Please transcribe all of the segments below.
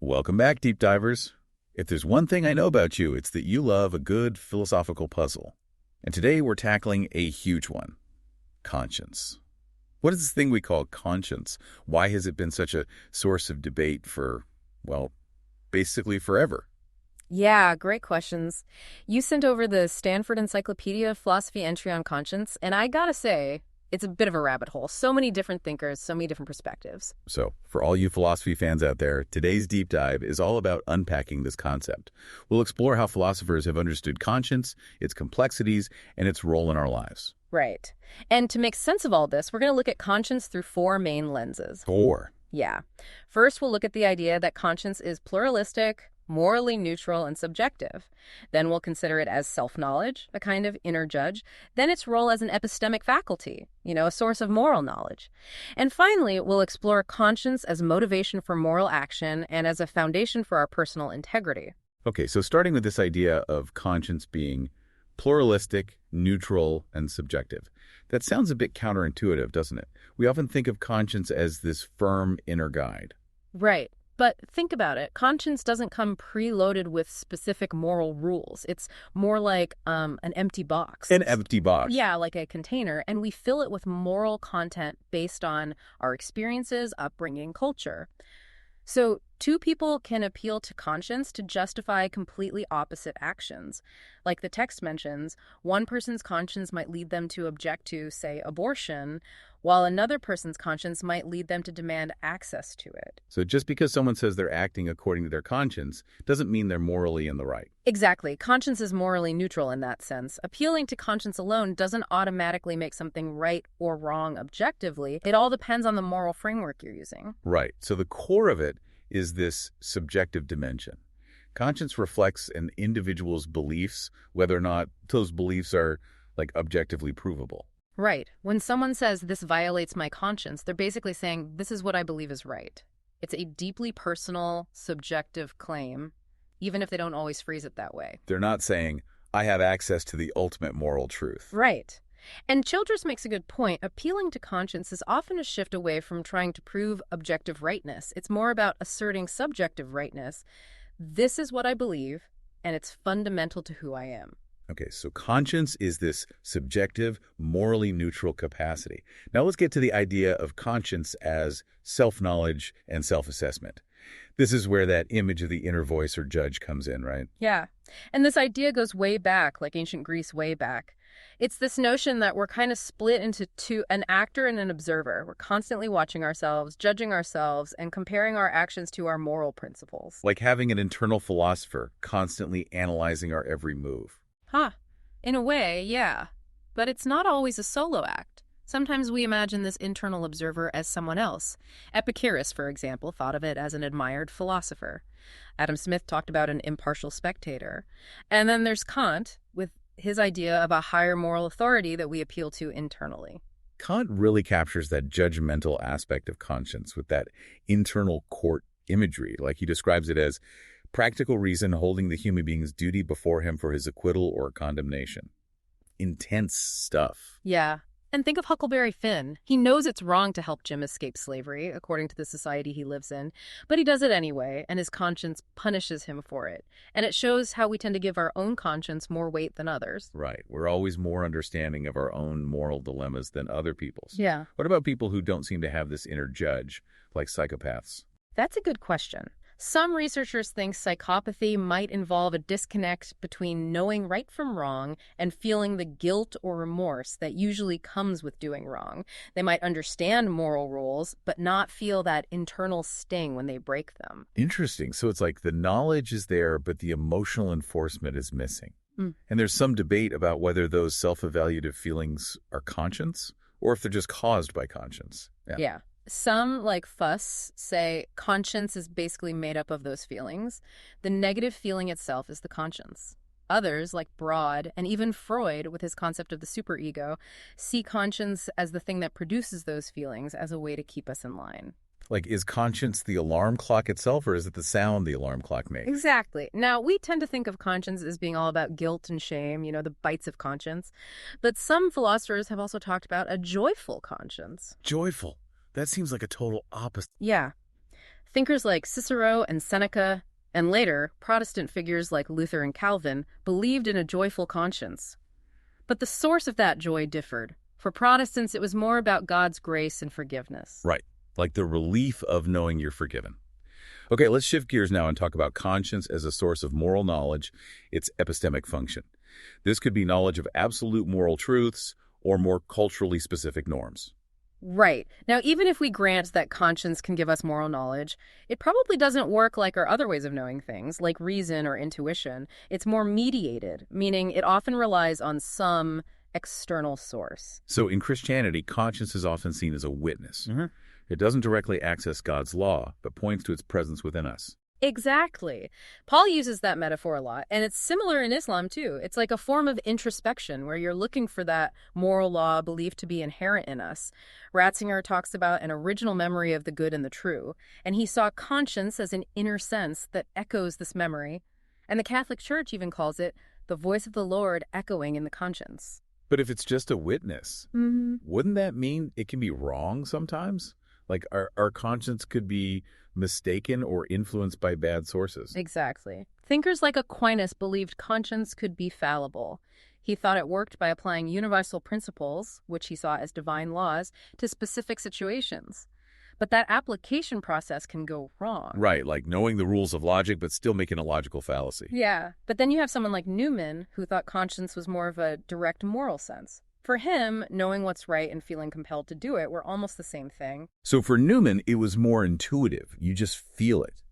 Welcome back, deep divers. If there's one thing I know about you, it's that you love a good philosophical puzzle. And today we're tackling a huge one, conscience. What is this thing we call conscience? Why has it been such a source of debate for, well, basically forever? Yeah, great questions. You sent over the Stanford Encyclopedia Philosophy entry on conscience, and I gotta say, it's a bit of a rabbit hole. So many different thinkers, so many different perspectives. So, for all you philosophy fans out there, today's deep dive is all about unpacking this concept. We'll explore how philosophers have understood conscience, its complexities, and its role in our lives. Right. And to make sense of all this, we're going to look at conscience through four main lenses. Four. Yeah. First, we'll look at the idea that conscience is pluralistic, morally neutral, and subjective. Then we'll consider it as self-knowledge, a kind of inner judge. Then its role as an epistemic faculty, a source of moral knowledge. And finally, we'll explore conscience as motivation for moral action and as a foundation for our personal integrity. Okay, so starting with this idea of conscience being pluralistic, neutral, and subjective. That sounds a bit counterintuitive, doesn't it? We often think of conscience as this firm inner guide. Right. But think about it. Conscience doesn't come preloaded with specific moral rules. It's more like an empty box. An empty box. Yeah, like a container. And we fill it with moral content based on our experiences, upbringing, culture. So two people can appeal to conscience to justify completely opposite actions. Like the text mentions, one person's conscience might lead them to object to, say, abortion, while another person's conscience might lead them to demand access to it. So just because someone says they're acting according to their conscience doesn't mean they're morally in the right. Exactly. Conscience is morally neutral in that sense. Appealing to conscience alone doesn't automatically make something right or wrong objectively. It all depends on the moral framework you're using. Right. So the core of it is this subjective dimension. Conscience reflects an individual's beliefs, whether or not those beliefs are, objectively provable. Right. When someone says, this violates my conscience, they're basically saying, this is what I believe is right. It's a deeply personal, subjective claim, even if they don't always phrase it that way. They're not saying, I have access to the ultimate moral truth. Right. And Childress makes a good point. Appealing to conscience is often a shift away from trying to prove objective rightness. It's more about asserting subjective rightness. This is what I believe, and it's fundamental to who I am. Okay, so conscience is this subjective, morally neutral capacity. Now let's get to the idea of conscience as self-knowledge and self-assessment. This is where that image of the inner voice or judge comes in, right? Yeah. And this idea goes way back, like ancient Greece way back. It's this notion that we're kind of split into two, an actor and an observer. We're constantly watching ourselves, judging ourselves, and comparing our actions to our moral principles. Like having an internal philosopher constantly analyzing our every move. In a way, yeah. But it's not always a solo act. Sometimes we imagine this internal observer as someone else. Epicurus, for example, thought of it as an admired philosopher. Adam Smith talked about an impartial spectator. And then there's Kant, with his idea of a higher moral authority that we appeal to internally. Kant really captures that judgmental aspect of conscience with that internal court imagery. Like he describes it as practical reason holding the human being's duty before him for his acquittal or condemnation. Intense stuff. Yeah. And think of Huckleberry Finn. He knows it's wrong to help Jim escape slavery, according to the society he lives in, but he does it anyway, and his conscience punishes him for it. And it shows how we tend to give our own conscience more weight than others. Right. We're always more understanding of our own moral dilemmas than other people's. Yeah. What about people who don't seem to have this inner judge, like psychopaths? That's a good question. Some researchers think psychopathy might involve a disconnect between knowing right from wrong and feeling the guilt or remorse that usually comes with doing wrong. They might understand moral rules, but not feel that internal sting when they break them. Interesting. So it's like the knowledge is there, but the emotional enforcement is missing. Mm. And there's some debate about whether those self-evaluative feelings are conscience or if they're just caused by conscience. Yeah. Some, like Fuss, say conscience is basically made up of those feelings. The negative feeling itself is the conscience. Others, like Broad, and even Freud, with his concept of the superego, see conscience as the thing that produces those feelings as a way to keep us in line. Like, is conscience the alarm clock itself, or is it the sound the alarm clock makes? Exactly. Now, we tend to think of conscience as being all about guilt and shame, the bites of conscience. But some philosophers have also talked about a joyful conscience. Joyful. That seems like a total opposite. Yeah. Thinkers like Cicero and Seneca, and later, Protestant figures like Luther and Calvin, believed in a joyful conscience. But the source of that joy differed. For Protestants, it was more about God's grace and forgiveness. Right, like the relief of knowing you're forgiven. Okay, let's shift gears now and talk about conscience as a source of moral knowledge, its epistemic function. This could be knowledge of absolute moral truths or more culturally specific norms. Right. Now, even if we grant that conscience can give us moral knowledge, it probably doesn't work like our other ways of knowing things, like reason or intuition. It's more mediated, meaning it often relies on some external source. So in Christianity, conscience is often seen as a witness. It doesn't directly access God's law, but points to its presence within us. Exactly. Paul uses that metaphor a lot, and it's similar in Islam, too. It's like a form of introspection where you're looking for that moral law believed to be inherent in us. Ratzinger talks about an original memory of the good and the true, and he saw conscience as an inner sense that echoes this memory. And the Catholic Church even calls it the voice of the Lord echoing in the conscience. But if it's just a witness, wouldn't that mean it can be wrong sometimes? Like our conscience could be mistaken or influenced by bad sources. Exactly. Thinkers like Aquinas believed conscience could be fallible. He thought it worked by applying universal principles, which he saw as divine laws, to specific situations. But that application process can go wrong. Right, like knowing the rules of logic but still making a logical fallacy. Yeah, but then you have someone like Newman, who thought conscience was more of a direct moral sense. For him, knowing what's right and feeling compelled to do it were almost the same thing. So for Newman, it was more intuitive. You just feel it.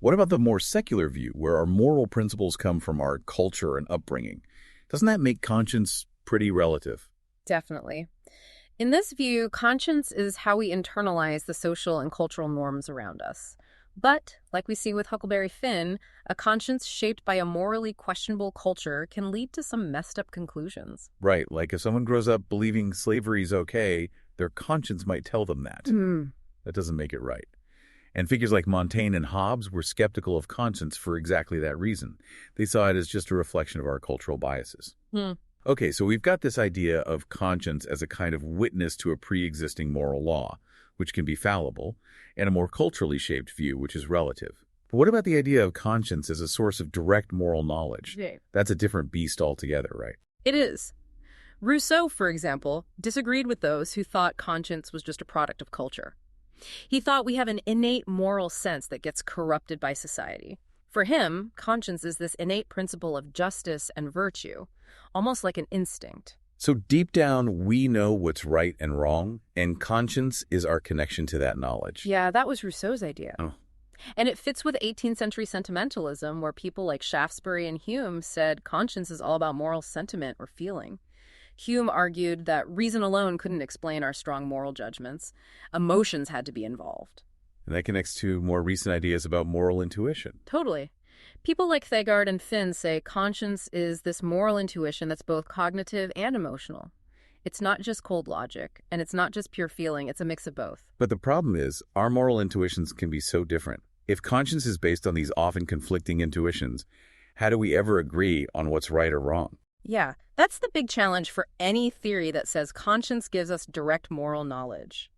What about the more secular view, where our moral principles come from our culture and upbringing? Doesn't that make conscience pretty relative? Definitely. In this view, conscience is how we internalize the social and cultural norms around us. But, like we see with Huckleberry Finn, a conscience shaped by a morally questionable culture can lead to some messed up conclusions. Right, like if someone grows up believing slavery is okay, their conscience might tell them that. That doesn't make it right. And figures like Montaigne and Hobbes were skeptical of conscience for exactly that reason. They saw it as just a reflection of our cultural biases. Okay, so we've got this idea of conscience as a kind of witness to a pre-existing moral law, which can be fallible, and a more culturally shaped view, which is relative. But what about the idea of conscience as a source of direct moral knowledge? Yeah. That's a different beast altogether, right? It is. Rousseau, for example, disagreed with those who thought conscience was just a product of culture. He thought we have an innate moral sense that gets corrupted by society. For him, conscience is this innate principle of justice and virtue, almost like an instinct. So deep down, we know what's right and wrong, and conscience is our connection to that knowledge. Yeah, that was Rousseau's idea. Oh. And it fits with 18th century sentimentalism, where people like Shaftesbury and Hume said conscience is all about moral sentiment or feeling. Hume argued that reason alone couldn't explain our strong moral judgments. Emotions had to be involved. And that connects to more recent ideas about moral intuition. Totally. People like Thagard and Finn say conscience is this moral intuition that's both cognitive and emotional. It's not just cold logic, and it's not just pure feeling, it's a mix of both. But the problem is, our moral intuitions can be so different. If conscience is based on these often conflicting intuitions, how do we ever agree on what's right or wrong? Yeah, that's the big challenge for any theory that says conscience gives us direct moral knowledge.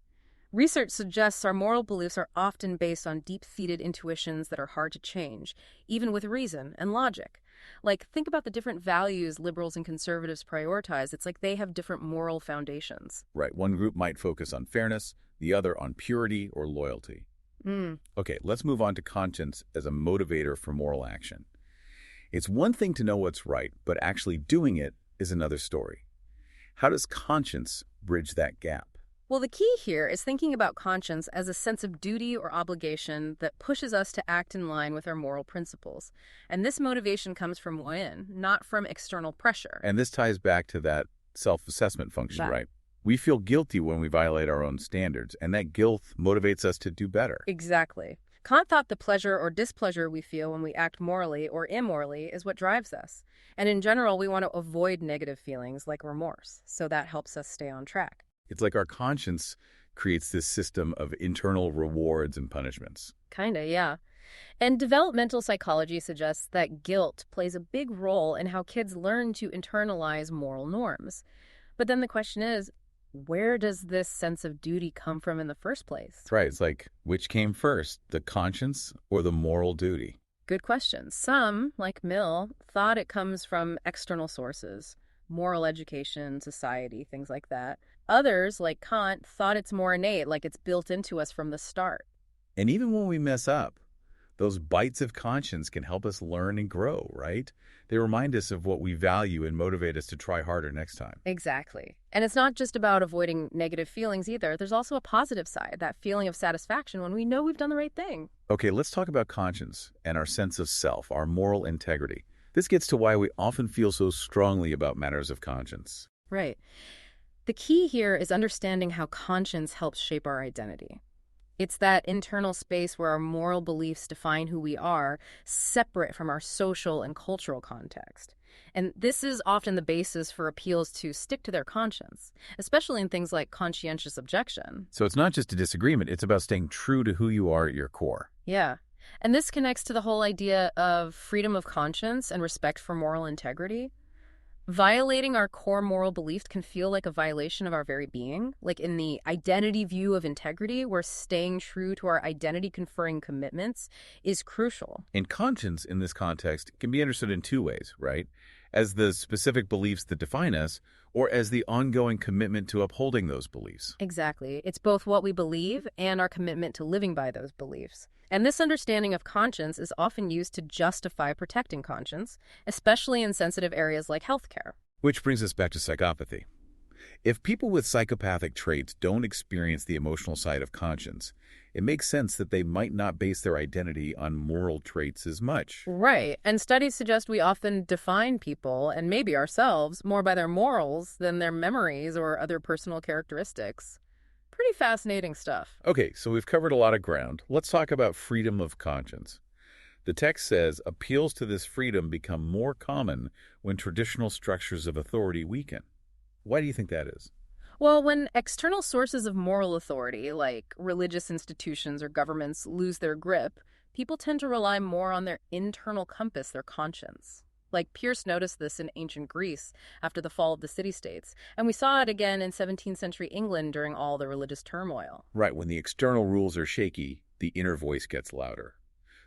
Research suggests our moral beliefs are often based on deep-seated intuitions that are hard to change, even with reason and logic. Like, think about the different values liberals and conservatives prioritize. It's like they have different moral foundations. Right, one group might focus on fairness, the other on purity or loyalty. Okay, let's move on to conscience as a motivator for moral action. It's one thing to know what's right, but actually doing it is another story. How does conscience bridge that gap? Well, the key here is thinking about conscience as a sense of duty or obligation that pushes us to act in line with our moral principles. And this motivation comes from within, not from external pressure. And this ties back to that self-assessment function, right? We feel guilty when we violate our own standards, and that guilt motivates us to do better. Exactly. Kant thought the pleasure or displeasure we feel when we act morally or immorally is what drives us. And in general, we want to avoid negative feelings like remorse, so that helps us stay on track. It's like our conscience creates this system of internal rewards and punishments. Kinda, yeah. And developmental psychology suggests that guilt plays a big role in how kids learn to internalize moral norms. But then the question is, where does this sense of duty come from in the first place? That's right. It's like, which came first, the conscience or the moral duty? Good question. Some, like Mill, thought it comes from external sources, moral education, society, things like that. Others, like Kant, thought it's more innate, like it's built into us from the start. And even when we mess up, those bites of conscience can help us learn and grow, right? They remind us of what we value and motivate us to try harder next time. Exactly. And it's not just about avoiding negative feelings either. There's also a positive side, that feeling of satisfaction when we know we've done the right thing. Okay, let's talk about conscience and our sense of self, our moral integrity. This gets to why we often feel so strongly about matters of conscience. Right. The key here is understanding how conscience helps shape our identity. It's that internal space where our moral beliefs define who we are, separate from our social and cultural context. And this is often the basis for appeals to stick to their conscience, especially in things like conscientious objection. So it's not just a disagreement, it's about staying true to who you are at your core. Yeah. And this connects to the whole idea of freedom of conscience and respect for moral integrity. Violating our core moral beliefs can feel like a violation of our very being. Like in the identity view of integrity, where staying true to our identity-conferring commitments is crucial. And conscience, in this context, can be understood in two ways, right? As the specific beliefs that define us, or as the ongoing commitment to upholding those beliefs. Exactly. It's both what we believe and our commitment to living by those beliefs. And this understanding of conscience is often used to justify protecting conscience, especially in sensitive areas like healthcare. Which brings us back to psychopathy. If people with psychopathic traits don't experience the emotional side of conscience, it makes sense that they might not base their identity on moral traits as much. Right. And studies suggest we often define people, and maybe ourselves, more by their morals than their memories or other personal characteristics. Pretty fascinating stuff. Okay, so we've covered a lot of ground. Let's talk about freedom of conscience. The text says appeals to this freedom become more common when traditional structures of authority weaken. Why do you think that is? Well, when external sources of moral authority, like religious institutions or governments, lose their grip, people tend to rely more on their internal compass, their conscience. Like Pierce noticed this in ancient Greece after the fall of the city-states, and we saw it again in 17th century England during all the religious turmoil. Right, when the external rules are shaky, the inner voice gets louder.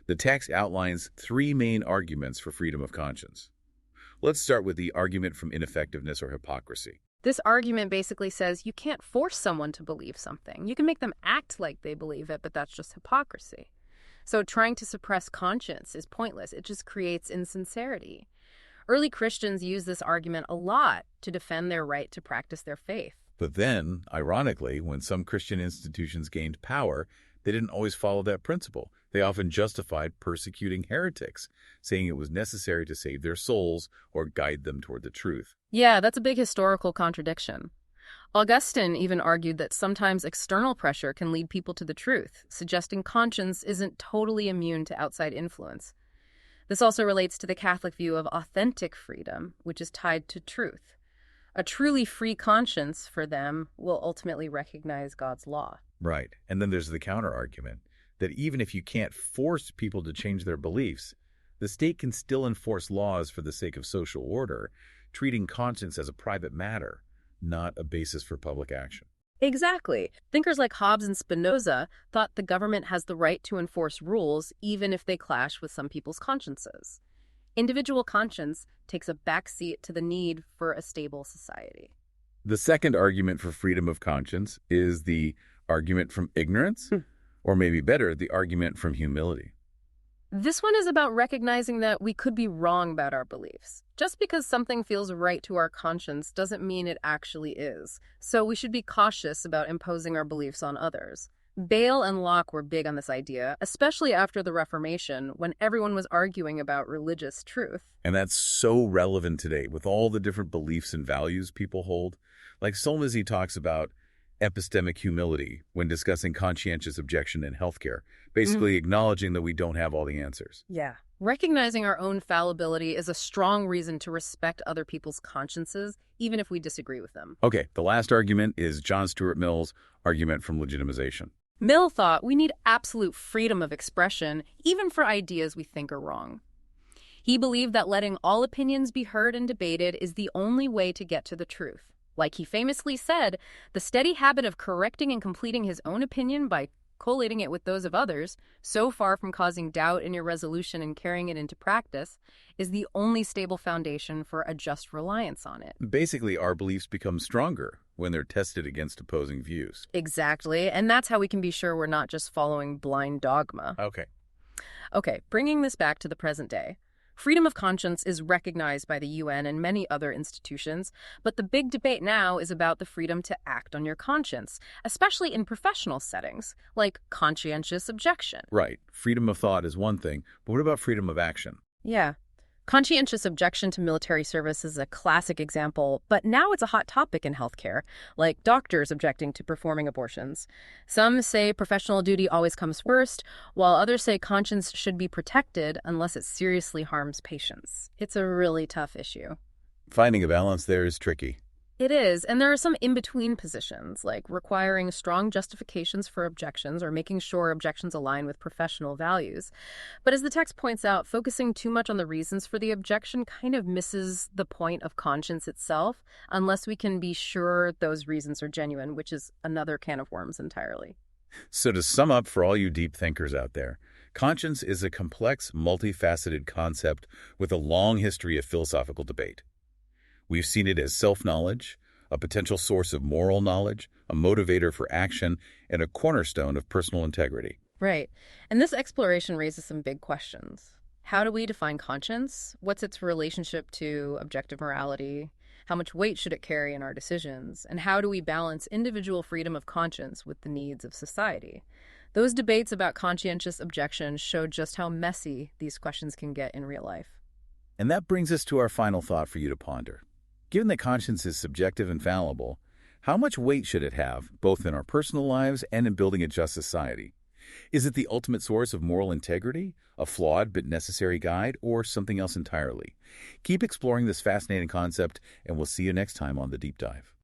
The text outlines three main arguments for freedom of conscience. Let's start with the argument from ineffectiveness or hypocrisy. This argument basically says you can't force someone to believe something. You can make them act like they believe it, but that's just hypocrisy. So trying to suppress conscience is pointless. It just creates insincerity. Early Christians used this argument a lot to defend their right to practice their faith. But then, ironically, when some Christian institutions gained power, they didn't always follow that principle. They often justified persecuting heretics, saying it was necessary to save their souls or guide them toward the truth. Yeah, that's a big historical contradiction. Augustine even argued that sometimes external pressure can lead people to the truth, suggesting conscience isn't totally immune to outside influence. This also relates to the Catholic view of authentic freedom, which is tied to truth. A truly free conscience, for them, will ultimately recognize God's law. Right. And then there's the counter-argument that even if you can't force people to change their beliefs, the state can still enforce laws for the sake of social order, treating conscience as a private matter, not a basis for public action. Exactly. Thinkers like Hobbes and Spinoza thought the government has the right to enforce rules even if they clash with some people's consciences. Individual conscience takes a backseat to the need for a stable society. The second argument for freedom of conscience is the argument from ignorance, or maybe better, the argument from humility. This one is about recognizing that we could be wrong about our beliefs. Just because something feels right to our conscience doesn't mean it actually is. So we should be cautious about imposing our beliefs on others. Bale and Locke were big on this idea, especially after the Reformation, when everyone was arguing about religious truth. And that's so relevant today with all the different beliefs and values people hold. Like Solmesy talks about epistemic humility when discussing conscientious objection in healthcare, basically acknowledging that we don't have all the answers. Yeah. Recognizing our own fallibility is a strong reason to respect other people's consciences, even if we disagree with them. Okay, the last argument is John Stuart Mill's argument from legitimization. Mill thought we need absolute freedom of expression, even for ideas we think are wrong. He believed that letting all opinions be heard and debated is the only way to get to the truth. Like he famously said, the steady habit of correcting and completing his own opinion by collating it with those of others, so far from causing doubt in your resolution and carrying it into practice, is the only stable foundation for a just reliance on it. Basically, our beliefs become stronger when they're tested against opposing views. Exactly, and that's how we can be sure we're not just following blind dogma. Okay. Okay, bringing this back to the present day. Freedom of conscience is recognized by the UN and many other institutions, but the big debate now is about the freedom to act on your conscience, especially in professional settings, like conscientious objection. Right. Freedom of thought is one thing, but what about freedom of action? Yeah. Conscientious objection to military service is a classic example, but now it's a hot topic in healthcare, like doctors objecting to performing abortions. Some say professional duty always comes first, while others say conscience should be protected unless it seriously harms patients. It's a really tough issue. Finding a balance there is tricky. It is, and there are some in-between positions, like requiring strong justifications for objections or making sure objections align with professional values. But as the text points out, focusing too much on the reasons for the objection kind of misses the point of conscience itself, unless we can be sure those reasons are genuine, which is another can of worms entirely. So to sum up for all you deep thinkers out there, conscience is a complex, multifaceted concept with a long history of philosophical debate. We've seen it as self-knowledge, a potential source of moral knowledge, a motivator for action, and a cornerstone of personal integrity. Right. And this exploration raises some big questions. How do we define conscience? What's its relationship to objective morality? How much weight should it carry in our decisions? And how do we balance individual freedom of conscience with the needs of society? Those debates about conscientious objection show just how messy these questions can get in real life. And that brings us to our final thought for you to ponder. Given that conscience is subjective and fallible, how much weight should it have, both in our personal lives and in building a just society? Is it the ultimate source of moral integrity, a flawed but necessary guide, or something else entirely? Keep exploring this fascinating concept, and we'll see you next time on The Deep Dive.